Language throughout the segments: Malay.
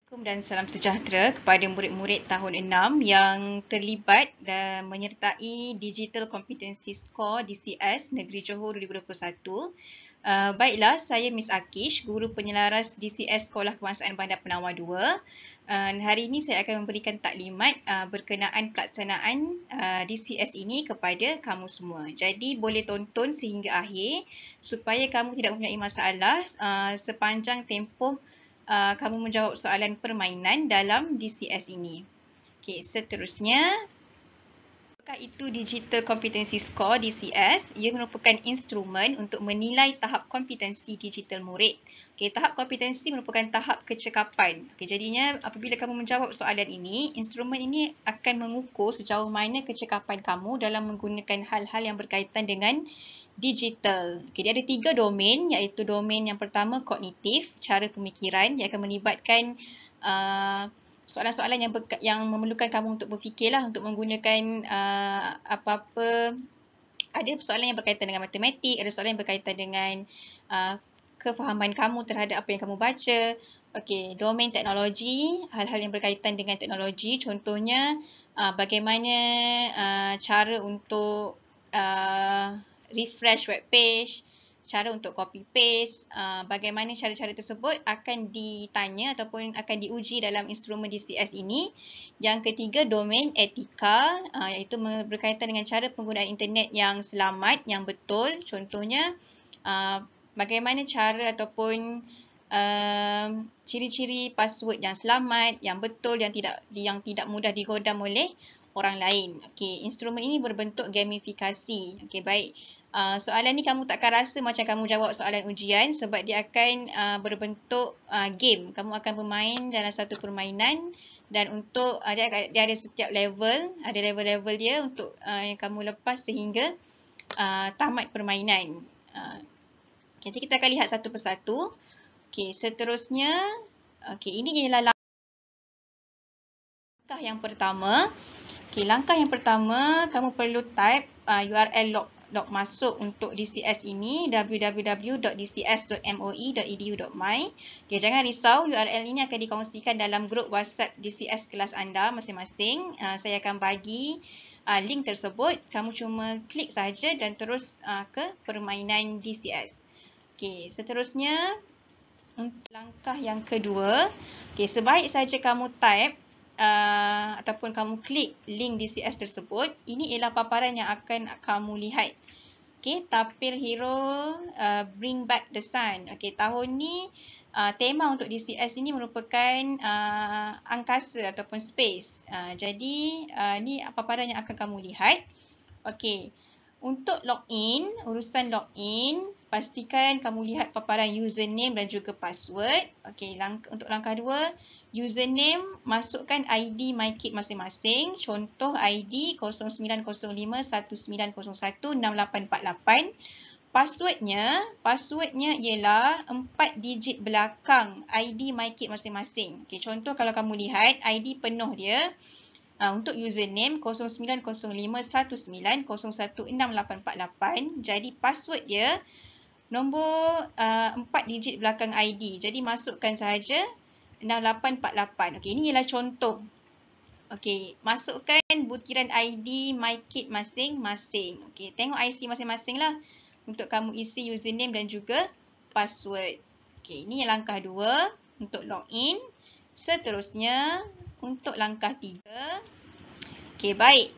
Assalamualaikum dan salam sejahtera kepada murid-murid tahun 6 yang terlibat dan menyertai Digital Competency Score DCS Negeri Johor 2021. Baiklah, saya Miss Akish, Guru Penyelaras DCS Sekolah Kebangsaan Bandar Penawar 2. Hari ini saya akan memberikan taklimat berkenaan pelaksanaan DCS ini kepada kamu semua. Jadi boleh tonton sehingga akhir supaya kamu tidak mempunyai masalah sepanjang tempoh kamu menjawab soalan permainan dalam DCS ini. Okey, seterusnya, apakah itu Digital Competency Score DCS? Ia merupakan instrumen untuk menilai tahap kompetensi digital murid. Okey, tahap kompetensi merupakan tahap kecekapan. Okey, jadinya apabila kamu menjawab soalan ini, instrumen ini akan mengukur sejauh mana kecekapan kamu dalam menggunakan hal-hal yang berkaitan dengan digital. Okay, dia ada 3 domain, iaitu domain yang pertama kognitif, cara pemikiran, yang akan melibatkan soalan-soalan yang memerlukan kamu untuk berfikirlah, untuk menggunakan ada soalan yang berkaitan dengan matematik, ada soalan yang berkaitan dengan kefahaman kamu terhadap apa yang kamu baca. Okey, domain teknologi, hal-hal yang berkaitan dengan teknologi, contohnya bagaimana cara untuk refresh web page, cara untuk copy paste, bagaimana cara-cara tersebut akan ditanya ataupun akan diuji dalam instrumen DCS ini. Yang ketiga, domain etika, iaitu berkaitan dengan cara penggunaan internet yang selamat, yang betul. Contohnya, bagaimana cara ataupun ciri-ciri password yang selamat, yang betul, yang tidak mudah digodam oleh orang lain. Okey, instrumen ini berbentuk gamifikasi. Okey, baik. Soalan ni kamu takkan rasa macam kamu jawab soalan ujian sebab dia akan berbentuk game. Kamu akan bermain dalam satu permainan dan untuk dia ada setiap level, ada level-level dia untuk yang kamu lepas sehingga tamat permainan. Jadi kita akan lihat satu persatu. Okey, seterusnya, ini ialah langkah yang pertama. Langkah yang pertama, kamu perlu type URL log masuk untuk DCS ini, www.dcs.moi.edu.my. Jangan risau, URL ini akan dikongsikan dalam grup WhatsApp DCS kelas anda masing-masing. Saya akan bagi link tersebut. Kamu cuma klik saja dan terus ke permainan DCS. Seterusnya, untuk langkah yang kedua, sebaik saja kamu type ataupun kamu klik link DCS tersebut, ini ialah paparan yang akan kamu lihat. Tapir Hero Bring Back the Sun. Tahun ni tema untuk DCS ini merupakan angkasa ataupun space. Jadi ni paparan yang akan kamu lihat. Untuk login, urusan login, pastikan kamu lihat paparan username dan juga password. Untuk langkah 2, username, masukkan ID MyKit masing-masing. Contoh ID 090519016848. Passwordnya ialah 4 digit belakang ID MyKit masing-masing. Contoh kalau kamu lihat ID penuh dia, untuk username 090519016848. Jadi password dia nombor 4 digit belakang ID. Jadi masukkan sahaja 6848. Ini ialah contoh. Masukkan butiran ID MyKit masing-masing. Tengok IC masing-masing lah untuk kamu isi username dan juga password. Ini langkah 2 untuk login. Seterusnya, untuk langkah 3. Baik.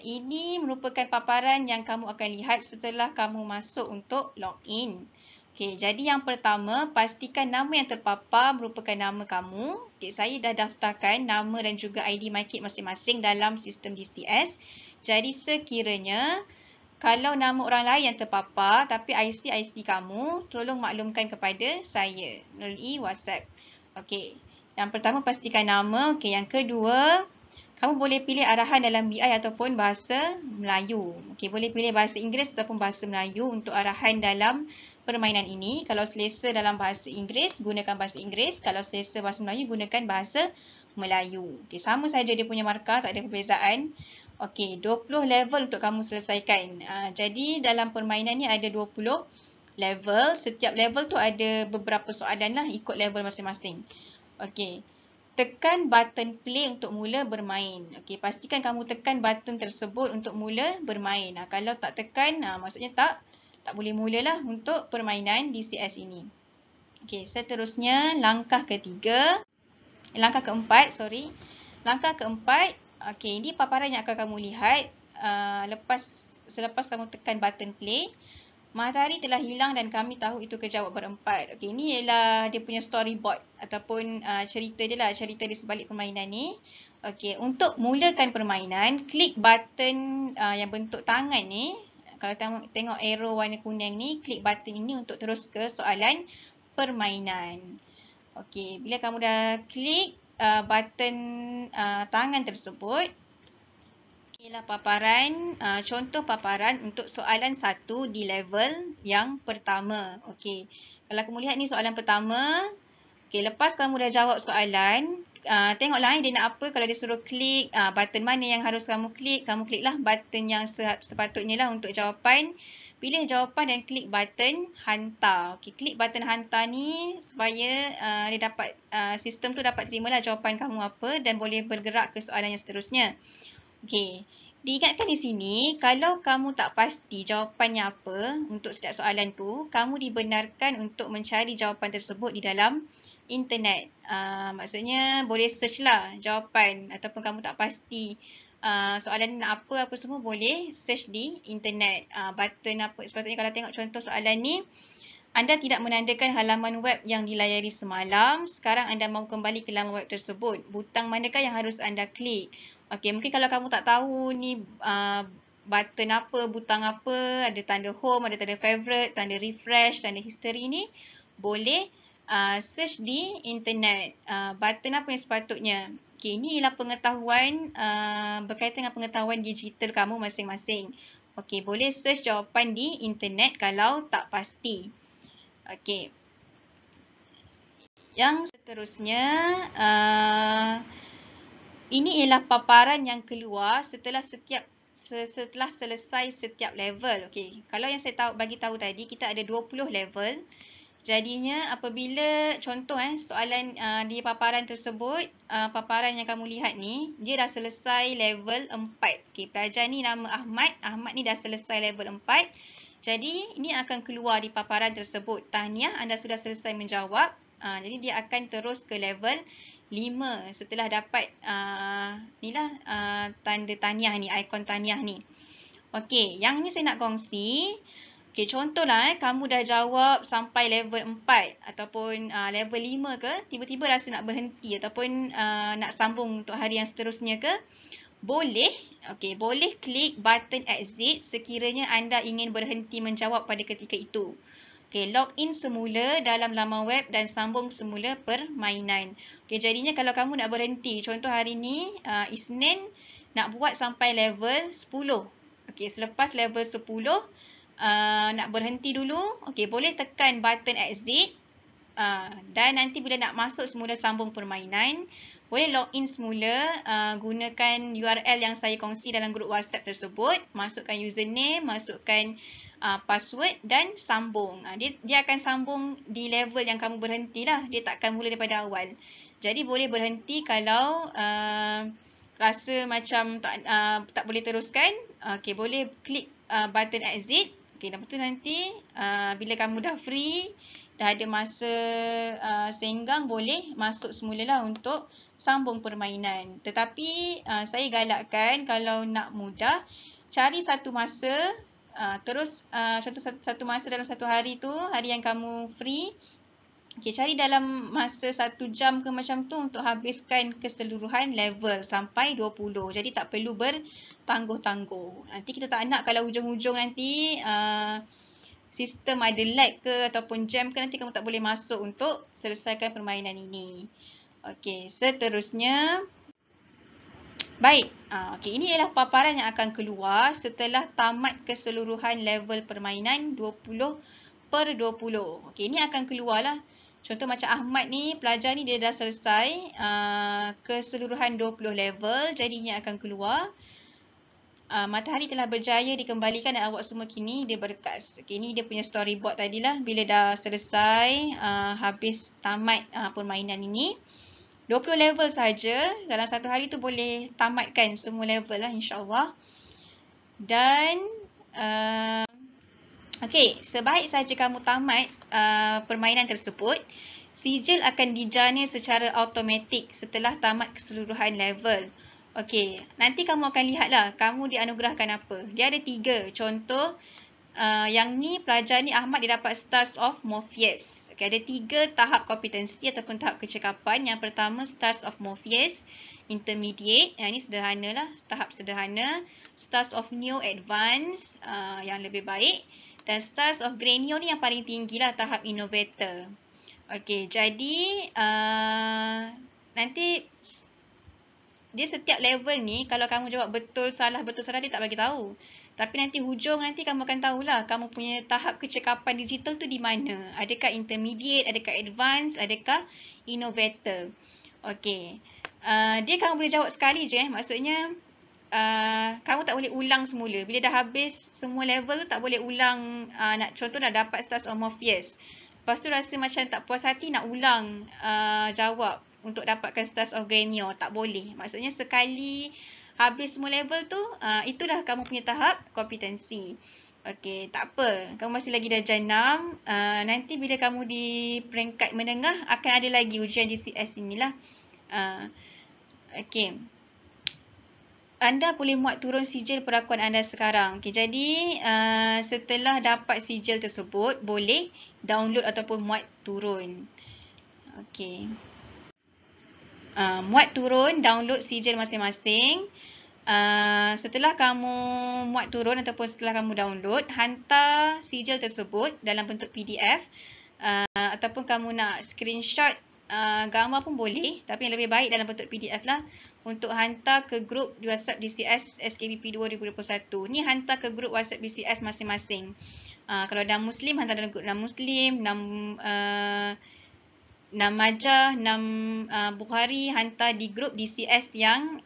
Ini merupakan paparan yang kamu akan lihat setelah kamu masuk untuk login. Jadi yang pertama, pastikan nama yang terpapar merupakan nama kamu. Saya dah daftarkan nama dan juga ID MyKit masing-masing dalam sistem DCS. Jadi sekiranya kalau nama orang lain yang terpapar tapi IC kamu, tolong maklumkan kepada saya melalui WhatsApp. Yang pertama, pastikan nama. Yang kedua, kamu boleh pilih arahan dalam BI ataupun bahasa Melayu. Boleh pilih bahasa Inggeris ataupun bahasa Melayu untuk arahan dalam permainan ini. Kalau selesa dalam bahasa Inggeris, gunakan bahasa Inggeris. Kalau selesa bahasa Melayu, gunakan bahasa Melayu. Sama saja dia punya markah, tak ada perbezaan. 20 level untuk kamu selesaikan. Jadi dalam permainan ni ada 20 level. Setiap level tu ada beberapa soalan lah ikut level masing-masing. Okey. Tekan button play untuk mula bermain. Okey, pastikan kamu tekan button tersebut untuk mula bermain. Kalau tak tekan, maksudnya tak boleh mulalah untuk permainan DCS ini. Okey, seterusnya langkah keempat, Langkah keempat, okey, ini paparan yang akan kamu lihat selepas kamu tekan button play. Matahari telah hilang dan kami tahu itu kejawab berempat. Okey, ini ialah dia punya storyboard ataupun cerita dia lah, cerita di sebalik permainan ni. Okey, untuk mulakan permainan, klik button yang bentuk tangan ni. Kalau tengok arrow warna kuning ni, klik button ini untuk terus ke soalan permainan. Okey, bila kamu dah klik button tangan tersebut, inilah paparan, contoh paparan untuk soalan 1 di level yang pertama. Okey, kalau kamu lihat ni soalan pertama. Okey, lepas kamu dah jawab soalan, tengoklah dia nak apa. Kalau dia suruh klik button mana yang harus kamu kliklah button yang sepatutnya lah untuk jawapan. Pilih jawapan dan klik button hantar. Okey, klik button hantar ni supaya dia dapat sistem tu dapat terimalah jawapan kamu apa dan boleh bergerak ke soalan yang seterusnya. Okey, diingatkan di sini, kalau kamu tak pasti jawapannya apa untuk setiap soalan tu, kamu dibenarkan untuk mencari jawapan tersebut di dalam internet. Maksudnya boleh search lah jawapan ataupun kamu tak pasti soalan nak apa semua boleh search di internet. Button apa sepatutnya kalau tengok contoh soalan ni, anda tidak menandakan halaman web yang dilayari semalam. Sekarang anda mahu kembali ke laman web tersebut. Butang manakah yang harus anda klik? Okey, mungkin kalau kamu tak tahu ni button apa, butang apa, ada tanda home, ada tanda favorite, tanda refresh, tanda history ni, boleh search di internet. Button apa yang sepatutnya? Okey, ini ialah pengetahuan berkaitan dengan pengetahuan digital kamu masing-masing. Okey, boleh search jawapan di internet kalau tak pasti. Okey. Yang seterusnya, ini ialah paparan yang keluar setelah selesai setiap level. Okey, kalau yang saya bagi tahu tadi, kita ada 20 level. Jadinya apabila contoh soalan di paparan tersebut, paparan yang kamu lihat ni, dia dah selesai level 4. Okey, pelajar ni nama Ahmad. Ahmad ni dah selesai level 4. Jadi ini akan keluar di paparan tersebut. Tahniah, anda sudah selesai menjawab. Jadi dia akan terus ke level 5 setelah dapat tanda tahniah ni, ikon tahniah ni. Okey, yang ni saya nak kongsi. Okey, contohlah kamu dah jawab sampai level 4 ataupun level 5 ke, tiba-tiba rasa nak berhenti ataupun nak sambung untuk hari yang seterusnya ke, boleh klik button exit sekiranya anda ingin berhenti menjawab pada ketika itu. Okey, login semula dalam laman web dan sambung semula permainan. Okey, jadinya kalau kamu nak berhenti, contoh hari ni Isnin nak buat sampai level 10. Okey, selepas level 10 nak berhenti dulu. Okey, boleh tekan button exit dan nanti bila nak masuk semula sambung permainan, boleh login semula gunakan URL yang saya kongsi dalam grup WhatsApp tersebut. Masukkan username, masukkan password dan sambung. Dia akan sambung di level yang kamu berhenti lah. Dia tak akan mula daripada awal. Jadi boleh berhenti kalau rasa macam tak boleh teruskan. Okey, boleh klik button exit. Okey, lepas tu nanti bila kamu dah free, dah ada masa senggang, boleh masuk semula lah untuk sambung permainan. Tetapi saya galakkan kalau nak mudah, cari satu masa, terus contoh satu masa dalam satu hari tu, hari yang kamu free. Okey, cari dalam masa 1 jam ke macam tu untuk habiskan keseluruhan level sampai 20. Jadi tak perlu bertangguh-tangguh. Nanti kita tak nak kalau hujung-hujung nanti sistem ada lag ke ataupun jam ke, nanti kamu tak boleh masuk untuk selesaikan permainan ini. Okey, seterusnya. Baik, okey, ini ialah paparan yang akan keluar setelah tamat keseluruhan level permainan 20/20. Okey, ini akan keluarlah. Contoh macam Ahmad ni, pelajar ni dia dah selesai keseluruhan 20 level, jadinya akan keluar. Matahari telah berjaya dikembalikan dan awak semua kini dia berkas. Okay, ini dia punya storyboard tadilah bila dah selesai habis tamat permainan ini. 20 level saja. Dalam satu hari tu boleh tamatkan semua level lah insyaAllah. Dan okey, sebaik saja kamu tamat permainan tersebut, sijil akan dijana secara automatik setelah tamat keseluruhan level. Okey, nanti kamu akan lihatlah kamu dianugerahkan apa. Dia ada 3 contoh. Yang ni pelajar ni Ahmad dia dapat Stars of Morpheus. Okay, ada 3 tahap kompetensi ataupun tahap kecekapan. Yang pertama Stars of Morpheus Intermediate. Yang ni sederhana lah, tahap sederhana. Stars of Neo Advanced yang lebih baik. Dan Stars of Granio ni yang paling tinggi lah, tahap Innovator. Okay, jadi nanti dia setiap level ni kalau kamu jawab betul salah dia tak bagi tahu. Tapi nanti hujung nanti kamu akan tahulah kamu punya tahap kecekapan digital tu di mana. Adakah intermediate, adakah advanced, adakah innovator. Okey. Dia kamu boleh jawab sekali je maksudnya kamu tak boleh ulang semula. Bila dah habis semua level tu tak boleh ulang. Nak contoh dah dapat Stars of Morpheus. Lepas tu rasa macam tak puas hati nak ulang jawab untuk dapatkan Stars of Granio. Tak boleh. Maksudnya sekali habis semua level tu, itulah kamu punya tahap kompetensi. Okey, tak apa. Kamu masih lagi darjah 6. Nanti bila kamu di peringkat menengah, akan ada lagi ujian GCS inilah. Okey. Anda boleh muat turun sijil perakuan anda sekarang. Okey, jadi setelah dapat sijil tersebut, boleh download ataupun muat turun. Okey. Muat turun, download sijil masing-masing. Setelah kamu muat turun ataupun setelah kamu download, hantar sijil tersebut dalam bentuk PDF ataupun kamu nak screenshot gambar pun boleh, tapi yang lebih baik dalam bentuk PDF lah, untuk hantar ke grup WhatsApp DCS SKBP 2021. Ni hantar ke grup WhatsApp DCS masing-masing. Kalau dah Muslim, hantar dalam grup dah Muslim, Nam Majah, Nam Bukhari, hantar di grup DCS yang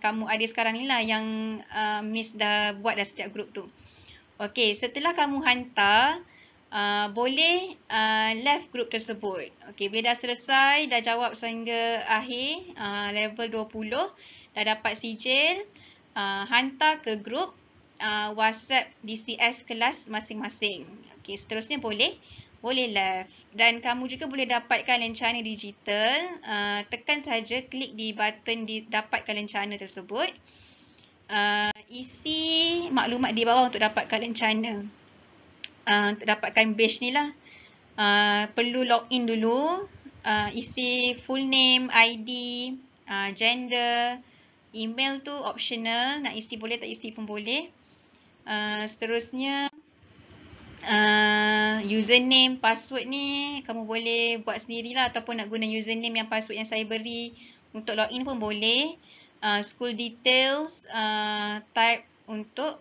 kamu ada sekarang ni lah, yang Miss dah buat dah setiap grup tu. Okey, setelah kamu hantar, boleh left grup tersebut. Okey, bila dah selesai, dah jawab sehingga akhir level 20, dah dapat sijil, hantar ke grup WhatsApp DCS kelas masing-masing. Okey, seterusnya boleh left. Dan kamu juga boleh dapatkan lencana digital. Tekan saja, klik di button dapatkan lencana tersebut. Isi maklumat di bawah untuk dapatkan lencana. Untuk dapatkan badge ni lah. Perlu login dulu. Isi full name, ID, gender, email tu optional. Nak isi boleh, tak isi pun boleh. Seterusnya username, password ni kamu boleh buat sendirilah ataupun nak guna username yang password yang saya beri untuk login pun boleh. School details, type untuk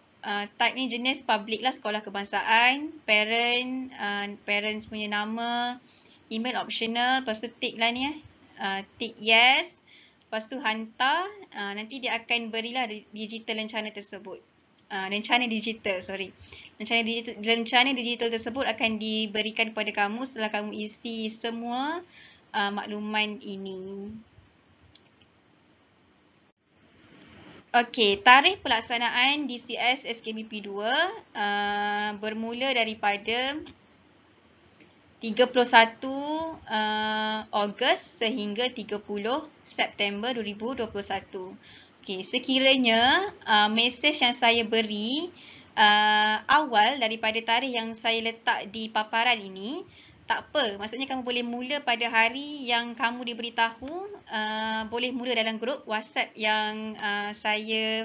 type ni jenis public lah, sekolah kebangsaan, parents punya nama, email optional, lepas tu tick lah ni tick yes, lepas tu hantar, nanti dia akan berilah digital lencana tersebut. Lencana digital tersebut akan diberikan kepada kamu setelah kamu isi semua makluman ini. Okey, tarikh pelaksanaan DCS SKBP 2 bermula daripada 31 Ogos sehingga 30 September 2021. Okey, sekiranya mesej yang saya beri awal daripada tarikh yang saya letak di paparan ini, tak apa. Maksudnya kamu boleh mula pada hari yang kamu diberitahu, boleh mula dalam grup WhatsApp yang saya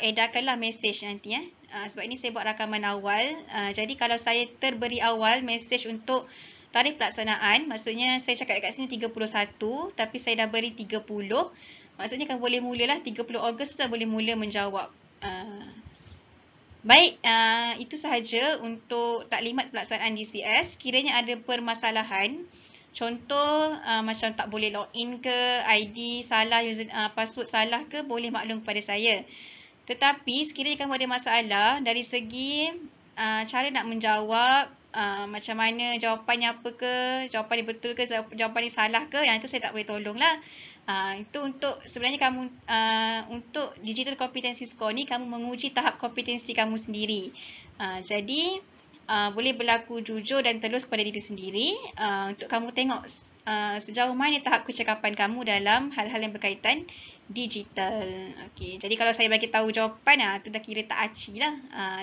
edarkanlah mesej nanti. Sebab ini saya buat rakaman awal. Jadi kalau saya terberi awal mesej untuk tarikh pelaksanaan, maksudnya saya cakap dekat sini 31, tapi saya dah beri 30. Maksudnya kamu boleh mulalah 30 Ogos tu dah boleh mula menjawab. Baik, itu sahaja untuk taklimat pelaksanaan DCS. Kiranya ada permasalahan, contoh macam tak boleh login ke, ID salah, password salah ke, boleh maklum kepada saya. Tetapi sekiranya kamu ada masalah dari segi cara nak menjawab, macam mana jawapannya apa ke, jawapan dia betul ke, jawapan dia salah ke, yang itu saya tak boleh tolong lah. Itu untuk sebenarnya kamu untuk digital competency score ni kamu menguji tahap kompetensi kamu sendiri. Jadi boleh berlaku jujur dan telus kepada diri sendiri untuk kamu tengok sejauh mana tahap kecakapan kamu dalam hal-hal yang berkaitan digital. Okey, jadi kalau saya bagi tahu jawapan tu dah kira tak aci lah.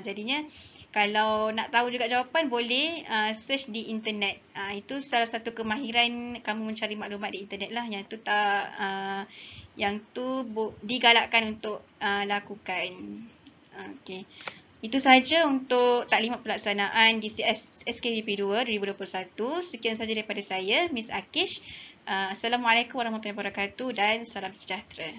Jadinya kalau nak tahu juga jawapan boleh search di internet. Itu salah satu kemahiran kamu mencari maklumat di internet lah, yang tu tak digalakkan untuk lakukan. Okey. Itu sahaja untuk taklimat pelaksanaan DCS SKBP 2 2021. Sekian sahaja daripada saya, Miss Akish. Assalamualaikum warahmatullahi wabarakatuh dan salam sejahtera.